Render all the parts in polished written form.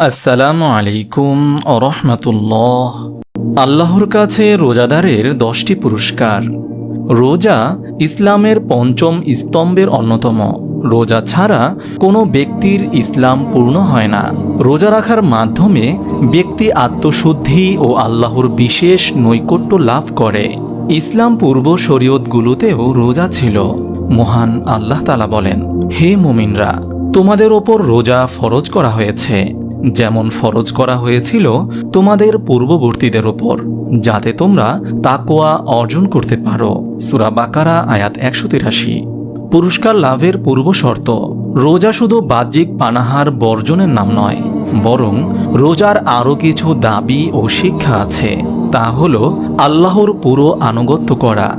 আসসালামু আলাইকুম রাহমাতুল্লাহ। আল্লাহর কাছে রোজাদারের 10টি পুরস্কার। রোজা ইসলামের পঞ্চম স্তম্ভের অন্যতম। রোজা ছাড়া কোনো ব্যক্তির ইসলাম পূর্ণ হয় না। রোজা রাখার মাধ্যমে ব্যক্তি আত্মশুদ্ধি ও আল্লাহর বিশেষ নৈকট্য লাভ করে। ইসলাম পূর্ব শরীয়তগুলোতেও রোজা ছিল। মহান আল্লাহ তাআলা বলেন, হে মুমিনরা, তোমাদের ওপর রোজা ফরজ করা হয়েছে, যেমন ফরজ করা হয়েছিল তোমাদের পূর্ববর্তীদের ওপর, যাতে তোমরা তাকওয়া অর্জন করতে পারো। সূরা বাকারা আয়াত 183। পুরস্কার লাভের পূর্ব শর্ত: রোজা শুধু বাহ্যিক পানাহার বর্জনের নাম নয়, বরং রোজার আরও কিছু দাবি ও শিক্ষা আছে। তা হল আল্লাহর পুরো আনুগত্য করা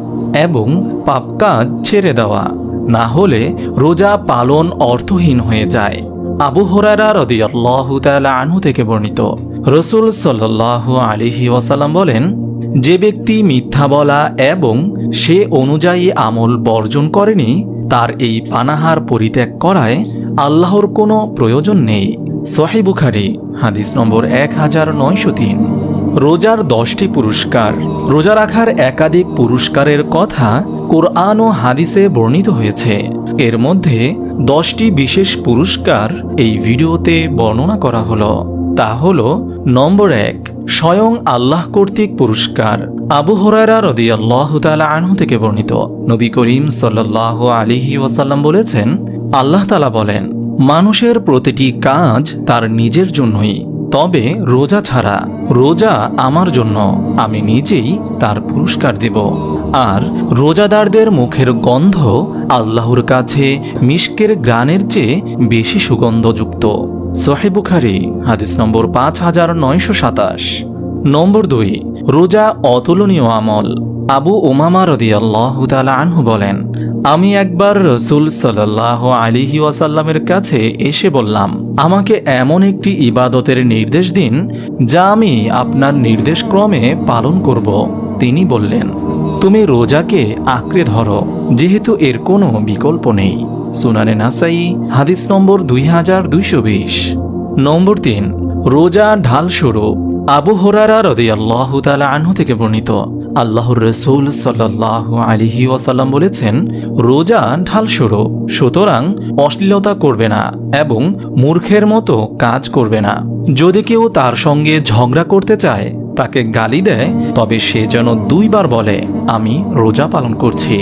এবং পাপ কাজ ছেড়ে দেওয়া। না হলে রোজা পালন অর্থহীন হয়ে যায়। আবু হুরায়রা রাদিয়াল্লাহু তাআলা আনহু থেকে বর্ণিত, রাসূল সাল্লাল্লাহু আলাইহি ওয়াসাল্লাম বলেন, যে ব্যক্তি মিথ্যা বলা এবং সে অনুযায়ী আমল বর্জন করেনি, তার এই পানাহার পরিত্যাগ করায় আল্লাহর কোনো প্রয়োজন নেই। সহিহ বুখারী হাদিস নম্বর 1903। রোজার 10টি পুরস্কার। রোজা রাখার একাধিক পুরস্কারের কথা কোরআন ও হাদিসে বর্ণিত হয়েছে। এর মধ্যে 10টি বিশেষ পুরস্কার এই ভিডিওতে বর্ণনা করা হলো। তা হলো: নম্বর 1, স্বয়ং আল্লাহ কর্তৃক পুরস্কার। আবু হুরায়রা রাদিয়াল্লাহু তাআলা আনহু থেকে বর্ণিত, নবী করিম সাল্লাল্লাহু আলাইহি ওয়াসাল্লাম বলেছেন, আল্লাহ তাআলা বলেন, মানুষের প্রতিটি কাজ তার নিজের জন্যই, তবে রোজা ছাড়া। রোজা আমার জন্য, আমি নিজেই তার পুরস্কার দেব। আর রোজাদারদের মুখের গন্ধ আল্লাহর কাছে মিশকের ঘ্রাণের চেয়ে বেশি সুগন্ধযুক্ত। সহিহ বুখারী হাদিস নম্বর 5927। নম্বর 2, রোজা অতুলনীয় আমল। আবু উমামা রাদিয়াল্লাহু তাআলা আনহু বলেন, আমি একবার রাসূল সাল্লাল্লাহু আলাইহি ওয়াসাল্লামের কাছে এসে বললাম, আমাকে এমন একটি ইবাদতের নির্দেশ দিন যা আমি আপনার নির্দেশ ক্রমে পালন করব। তিনি বললেন, তুমি রোজাকে আঁকড়ে ধরো, যেহেতু এর কোনো বিকল্প নেই। সুনানে নাসাই হাদিস নম্বর 2220। নম্বর 3, রোজা ঢাল স্বরূপ। আবু হুরায়রা রাদিয়াল্লাহু তাআলা আনহু থেকে বর্ণিত, আল্লাহর রাসূল সাল্লাল্লাহু আলাইহি ওয়াসাল্লাম বলেছেন, রোজা ঢাল স্বরূপ, সুতরাং অশ্লীলতা করবে না এবং মূর্খের মতো কাজ করবে না। যদি কেউ তার সঙ্গে ঝগড়া করতে চায়, তাকে গালি দেয়, তবে সে যেন 2 বার বলে, আমি রোজা পালন করছি।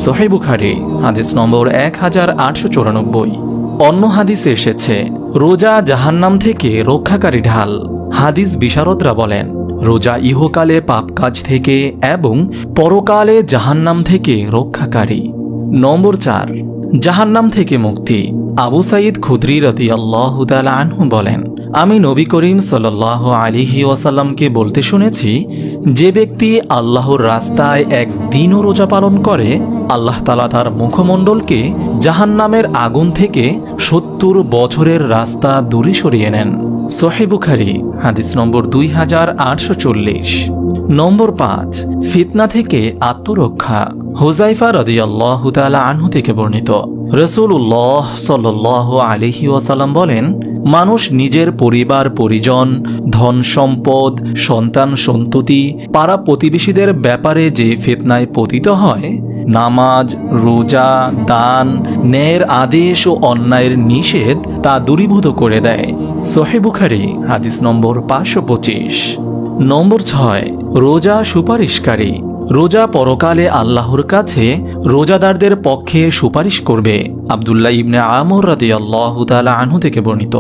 সহিহ বুখারী হাদিস নম্বর 1894। অন্য হাদিসে এসেছে, রোজা জাহান্নাম থেকে রক্ষাকারী ঢাল। হাদিস বিশারদরা বলেন, রোজা ইহকালে পাপ কাজ থেকে এবং পরকালে জাহান্নাম থেকে রক্ষাকারী। নম্বর 4, জাহান্নাম থেকে মুক্তি। আবু সাঈদ খুদরি রাদিয়াল্লাহু তাআলা আনহু বলেন, আমি নবী করিম সাল্লাল্লাহু আলাইহি ওয়াসাল্লামকে বলতে শুনেছি, যে ব্যক্তি আল্লাহর রাস্তায় একদিনও রোজা পালন করে, আল্লাহ তাআলা তার মুখমণ্ডলকে জাহান্নামের আগুন থেকে 70 বছরের রাস্তা দূরে সরিয়ে নেন। সহিহ বুখারী হাদিস নম্বর 2840। নম্বর 5, ফিতনা থেকে আত্মরক্ষা। হুযায়ফা রাদিয়াল্লাহু তাআলা আনহু থেকে বর্ণিত, রাসূলুল্লাহ সাল্লাল্লাহু আলাইহি ওয়াসাল্লাম বলেন, মানুষ নিজের পরিবার পরিজন, ধন সম্পদ, সন্তান সন্ততি, পাড়া প্রতিবেশীদের ব্যাপারে যে ফিতনায় পতিত হয়, নামাজ, রোজা, দান, ন্যায়ের আদেশ ও অন্যায়ের নিষেধ তা দূরীভূত করে দেয়। সহিহ বুখারী হাদিস নম্বর 525। নম্বর 6, রোজা সুপারিশকারী। রোজা পরকালে আল্লাহর কাছে রোজাদারদের পক্ষে সুপারিশ করবে। আব্দুল্লাহ ইবনে আমর রাদিয়াল্লাহু তাআলা আনহু থেকে বর্ণিত,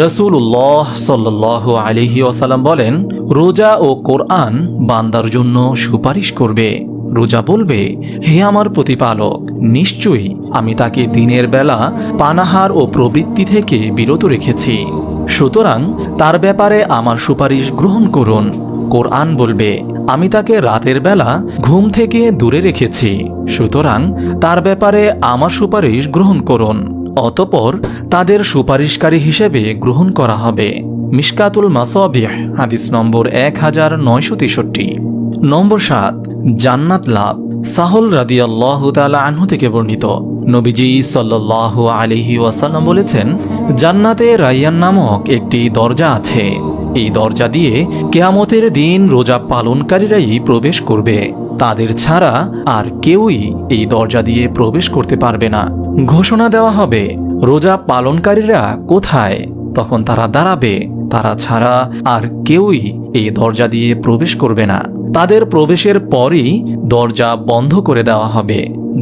রাসূলুল্লাহ সাল্লাল্লাহু আলাইহি ওয়াসাল্লাম বলেন, রোজা ও কোরআন বান্দার জন্য সুপারিশ করবে। রোজা বলবে, হে আমার প্রতিপালক, নিশ্চয়ই আমি তাকে দিনের বেলা পানাহার ও প্রবৃত্তি থেকে বিরত রেখেছি, সুতরাং তার ব্যাপারে আমার সুপারিশ গ্রহণ করুন। কোরআন বলবে, আমি তাকে রাতের বেলা ঘুম থেকে দূরে রেখেছি, সুতরাং তার ব্যাপারে আমার সুপারিশ গ্রহণ করুন। অতঃপর তাদের সুপারিশকারী হিসেবে গ্রহণ করা হবে। মিশকাতুল মাসাবিহ হাদিস নম্বর 1963। নম্বর 7, জান্নাত লাভ। সাহল রাদিয়াল্লাহু তাআলা আনহু থেকে বর্ণিত, নবীজি সাল্লাল্লাহু আলাইহি ওয়াসাল্লাম বলেছেন, জান্নাতে রাইয়ান নামক একটি দরজা আছে। এই দরজা দিয়ে কিয়ামতের দিন রোজা পালনকারীরাই প্রবেশ করবে। তাদের ছাড়া আর কেউই এই দরজা দিয়ে প্রবেশ করতে পারবে না। ঘোষণা দেওয়া হবে, রোজা পালনকারীরা কোথায়? তখন তারা দাঁড়াবে। তারা ছাড়া আর কেউই এই দরজা দিয়ে প্রবেশ করবে না। তাদের প্রবেশের পরই দরজা বন্ধ করে দেওয়া হবে,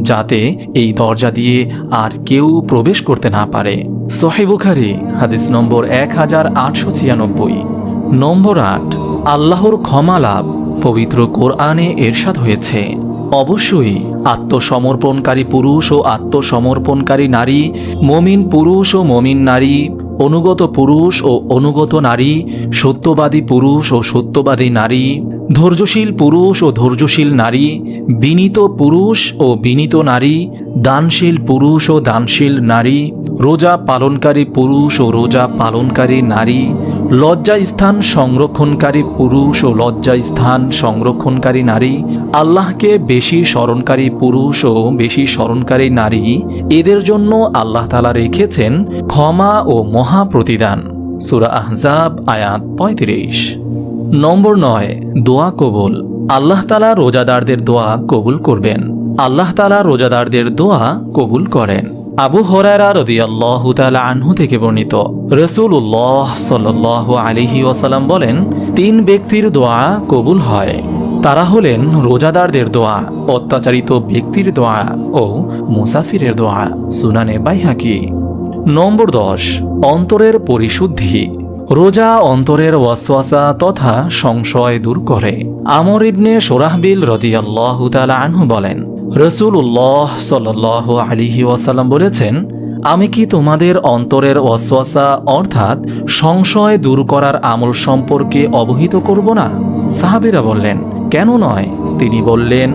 যাতে এই দরজা দিয়ে আর কেউ প্রবেশ করতে না পারে। সহিহ বুখারী হাদিস নম্বর 1896। নম্বর 8, আল্লাহর ক্ষমা লাভ। পবিত্র কোরআনে এরশাদ হয়েছে, অবশ্যই আত্মসমর্পণকারী পুরুষ ও আত্মসমর্পণকারী নারী, মুমিন পুরুষ ও মুমিন নারী, অনুগত পুরুষ ও অনুগত নারী, সত্যবাদী পুরুষ ও সত্যবাদী নারী, ধৈর্যশীল পুরুষ ও ধৈর্যশীল নারী, বিনীত পুরুষ ও বিনীত নারী, দানশীল পুরুষ ও দানশীল নারী, রোজা পালনকারী পুরুষ ও রোজা পালনকারী নারী, লজ্জা স্থান সংরক্ষণকারী পুরুষ ও লজ্জা স্থান সংরক্ষণকারী নারী, আল্লাহকে বেশি স্মরণকারী পুরুষ ও বেশি স্মরণকারী নারী, এদের জন্য আল্লাহ তাআলা রেখেছেন ক্ষমা ও মহা প্রতিদান। সূরা আহজাব আয়াত 35। নম্বর 9, দোয়া কবুল। আল্লাহ তাআলা রোজাদারদের দোয়া কবুল করবেন। আল্লাহ তাআলা রোজাদারদের দোয়া কবুল করেন। আবু হুরায়রা রাদিয়াল্লাহু তাআলা আনহু থেকে বর্ণিত, রাসূলুল্লাহ সাল্লাল্লাহু আলাইহি ওয়াসাল্লাম বলেন, 3 ব্যক্তির দোয়া কবুল হয়। তারা হলেন রোজাদারদের দোয়া, অত্যাচারিত ব্যক্তির দোয়া ও মুসাফিরের দোয়া। সুনানে বাইহাকি। নম্বর 10, অন্তরের পরিশুদ্ধি। রোজা অন্তরের ওয়াসওয়াসা তথা সংশয় দূর করে। আমর ইবনে শুরাহবিল রাদিয়াল্লাহু তাআলা আনহু বলেন, রাসূলুল্লাহ সাল্লাল্লাহু আলাইহি ওয়াসাল্লাম বলেছেন, আমি কি তোমাদের অন্তরের ওয়াসওয়াসা অর্থাৎ সংশয় দূর করার আমল সম্পর্কে অবহিত করব না? সাহাবীরা বললেন, কেন নয়? তিনি বললেন,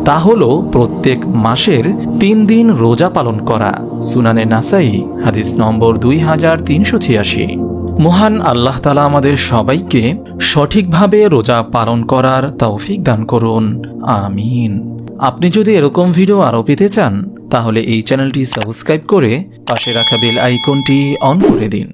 তা হলো প্রত্যেক মাসের 3 দিন রোজা পালন করা। সুনানে নাসাই হাদিস নম্বর 2386। মহান আল্লাহ তাআলা আমাদের সবাইকে সঠিকভাবে রোজা পালন করার তৌফিক দান করুন। আমিন। আপনি যদি এরকম ভিডিও আরও পেতে চান, তাহলে এই চ্যানেলটি সাবস্ক্রাইব করে পাশে রাখা বেল আইকনটি অন করে দিন।